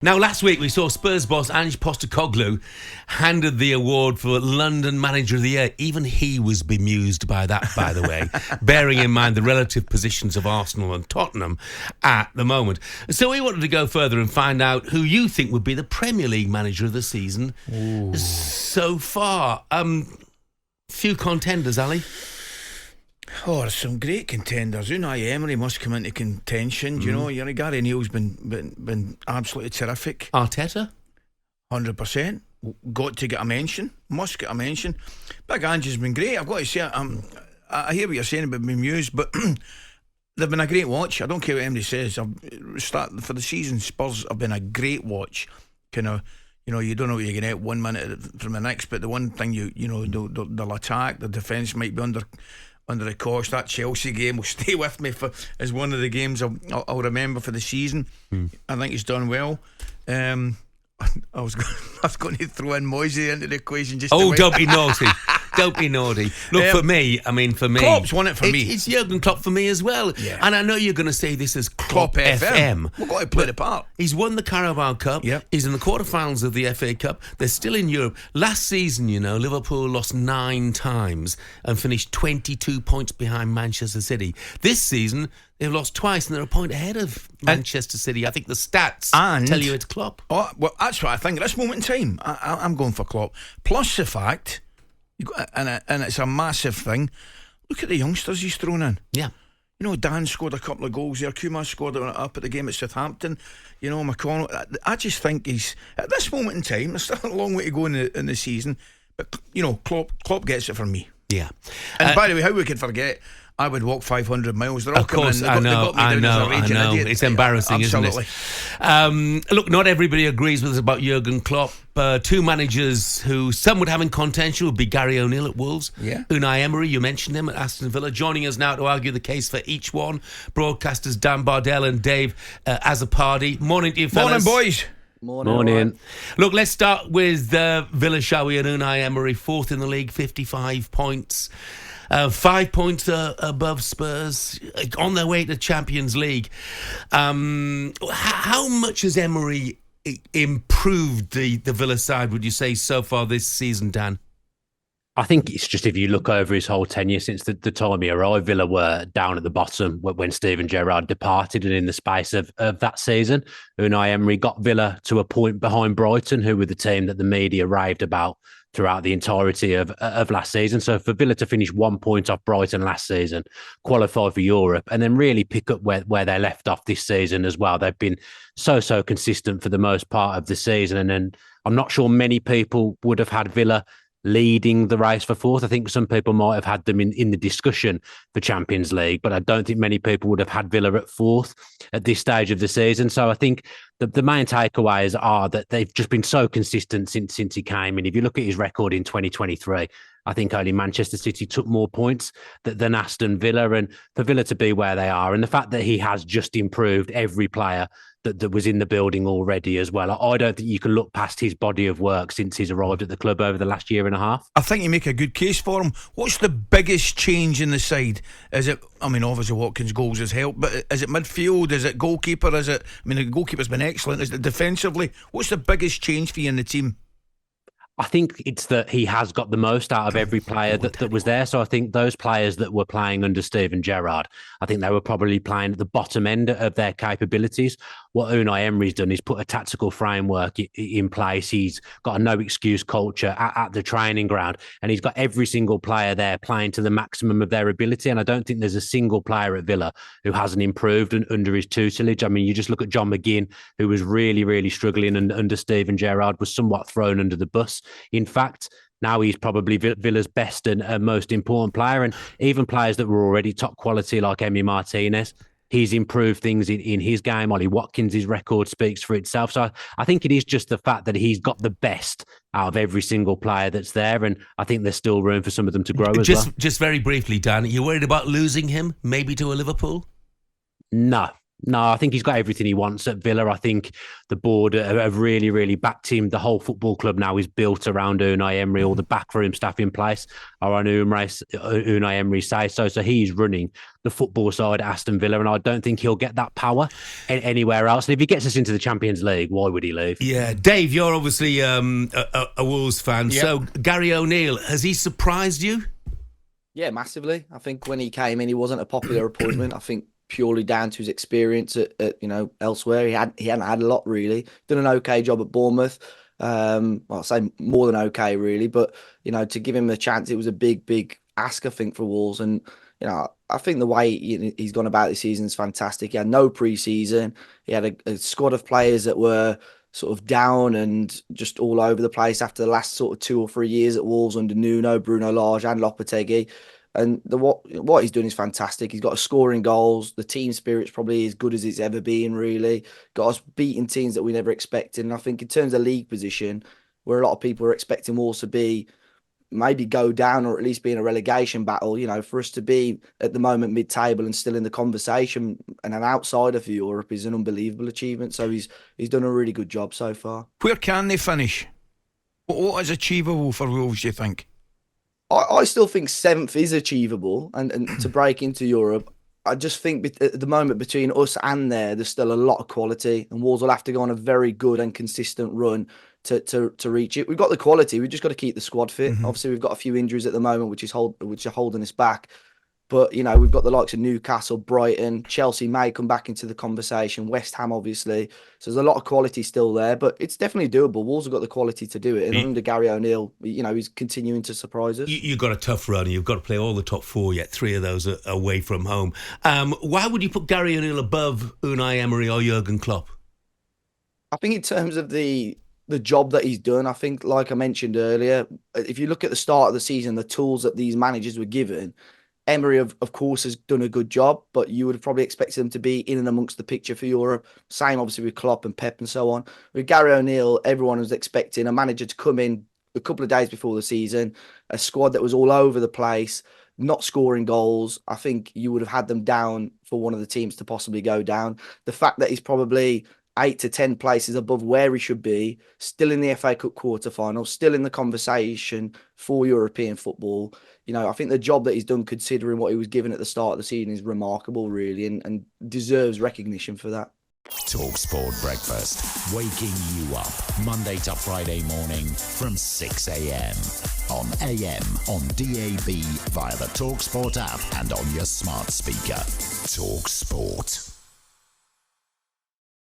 Now, last week we saw Spurs boss Ange Postecoglou handed the award for London Manager of the Year. Even he was bemused by that, by the way, bearing in mind the relative positions of Arsenal and Tottenham at the moment. So we wanted to go further and find out who you think would be the Premier League Manager of the season so far. Few contenders, Ali. Oh, there's some great contenders. Unai Emery must come into contention. You know, Gary Neal's been absolutely terrific. Arteta? 100%. Got to get a mention. Must get a mention. Big Ange's been great. I've got to say, I hear what you're saying about Muse, but they've been a great watch. I don't care what anybody says. Starting for the season, Spurs have been a great watch. Kind of, you don't know what you're going to get 1 minute from the next, but the one thing they'll attack. The defence might be under the cost. That Chelsea game will stay with me as one of the games I'll remember for the season. I think he's done well. I was going to throw in Moisey into the equation. Don't be naughty. Don't be naughty. Look, for me, Klopp's won it for me. It's Jurgen Klopp for me as well. Yeah. And I know you're going to say this is Klopp FM. We've got to play the part. He's won the Carabao Cup. Yep. He's in the quarterfinals of the FA Cup. They're still in Europe. Last season, Liverpool lost 9 times and finished 22 points behind Manchester City. This season, they've lost twice and they're a point ahead of Manchester City. I think the stats tell you it's Klopp. Oh, well, that's what I think. At this moment in time, I'm going for Klopp. Plus the fact, and it's a massive thing, look at the youngsters he's thrown in. Yeah. Dan scored a couple of goals there. Kuma scored up at the game at Southampton. McConnell. I just think he's, at this moment in time, there's still a long way to go in the season, but, Klopp gets it from me. Yeah. And by the way, how we could forget, I would walk 500 miles. They're all of course, coming in. I know. Idiot. It's embarrassing, absolutely. Isn't it? Look, not everybody agrees with us about Jurgen Klopp. 2 managers who some would have in contention would be Gary O'Neill at Wolves. Yeah. Unai Emery, you mentioned him, at Aston Villa. Joining us now to argue the case for each one, broadcasters Dan Bardell and Dave Azzopardi. Morning to you, fellas. Morning, boys. Morning. Look, let's start with Villa, shall we? And Unai Emery, 4th in the league, 55 points. 5 points above Spurs, on their way to Champions League. How much has Emery improved the Villa side, would you say, so far this season, Dan? I think it's just, if you look over his whole tenure since the time he arrived, Villa were down at the bottom when Steven Gerrard departed, and in the space of that season, Unai Emery got Villa to a point behind Brighton, who were the team that the media raved about throughout the entirety of last season. So for Villa to finish 1 point off Brighton last season, qualify for Europe, and then really pick up where they left off this season as well. They've been so consistent for the most part of the season. And then I'm not sure many people would have had Villa leading the race for 4th. I think some people might have had them in the discussion for Champions League, but I don't think many people would have had Villa at 4th at this stage of the season. So I think the main takeaways are that they've just been so consistent since he came in. If you look at his record in 2023, I think only Manchester City took more points than Aston Villa, and for Villa to be where they are, and the fact that he has just improved every player that was in the building already as well. I don't think you can look past his body of work since he's arrived at the club over the last year and a half. I think you make a good case for him. What's the biggest change in the side? Is it, obviously Watkins' goals has helped, but is it midfield? Is it goalkeeper? The goalkeeper's been excellent. Is it defensively? What's the biggest change for you in the team? I think it's that he has got the most out of every player that was there. So I think those players that were playing under Steven Gerrard, I think they were probably playing at the bottom end of their capabilities. What Unai Emery's done is put a tactical framework in place. He's got a no-excuse culture at the training ground, and he's got every single player there playing to the maximum of their ability. And I don't think there's a single player at Villa who hasn't improved under his tutelage. I mean, you just look at John McGinn, who was really, really struggling under Steven Gerrard, was somewhat thrown under the bus. In fact, now he's probably Villa's best and most important player. And even players that were already top quality, like Emi Martinez, he's improved things in his game. Ollie Watkins' record speaks for itself. So I think it is just the fact that he's got the best out of every single player that's there. And I think there's still room for some of them to grow as well. Just very briefly, Dan, are you worried about losing him, maybe to a Liverpool? No. No, I think he's got everything he wants at Villa. I think the board have really, really backed him. The whole football club now is built around Unai Emery. All the backroom staff in place are on Unai Emery's say so. So he's running the football side at Aston Villa, and I don't think he'll get that power anywhere else. And if he gets us into the Champions League, why would he leave? Yeah, Dave, you're obviously a Wolves fan. Yep. So Gary O'Neill, has he surprised you? Yeah, massively. I think when he came in, he wasn't a popular appointment. I think purely down to his experience at elsewhere. He hadn't had a lot really. Done an okay job at Bournemouth. Well, I'll say more than okay really, but to give him a chance, it was a big ask I think for Wolves. And I think the way he's gone about this season is fantastic. He had no pre-season. He had a squad of players that were sort of down and just all over the place after the last sort of 2 or 3 years at Wolves under Nuno, Bruno Lage and Lopetegui. And what he's doing is fantastic. He's got us scoring goals. The team spirit's probably as good as it's ever been, really. Got us beating teams that we never expected. And I think in terms of league position, where a lot of people are expecting Wolves to be, maybe go down or at least be in a relegation battle, for us to be at the moment mid-table and still in the conversation and an outsider for Europe is an unbelievable achievement. So he's done a really good job so far. Where can they finish? What is achievable for Wolves, do you think? I still think 7th is achievable, and to break into Europe, I just think at the moment between us and there's still a lot of quality, and Wolves will have to go on a very good and consistent run to reach it. We've got the quality, we've just got to keep the squad fit. Obviously, we've got a few injuries at the moment, which are holding us back. But, we've got the likes of Newcastle, Brighton, Chelsea may come back into the conversation, West Ham, obviously. So there's a lot of quality still there, but it's definitely doable. Wolves have got the quality to do it. And under Gary O'Neill, he's continuing to surprise us. You've got a tough run. You've got to play all the top 4 yet. 3 of those are away from home. Why would you put Gary O'Neill above Unai Emery or Jurgen Klopp? I think in terms of the job that he's done, I think, like I mentioned earlier, if you look at the start of the season, the tools that these managers were given, Emery, of course, has done a good job, but you would have probably expected him to be in and amongst the picture for Europe. Same, obviously, with Klopp and Pep and so on. With Gary O'Neill, everyone was expecting a manager to come in a couple of days before the season, a squad that was all over the place, not scoring goals. I think you would have had them down for one of the teams to possibly go down. The fact that he's probably 8 to 10 places above where he should be, still in the FA Cup quarterfinal, still in the conversation for European football. I think the job that he's done, considering what he was given at the start of the season, is remarkable, really, and deserves recognition for that. TalkSPORT Breakfast, waking you up Monday to Friday morning from 6 a.m. on AM, on DAB, via the TalkSPORT app and on your smart speaker. TalkSPORT.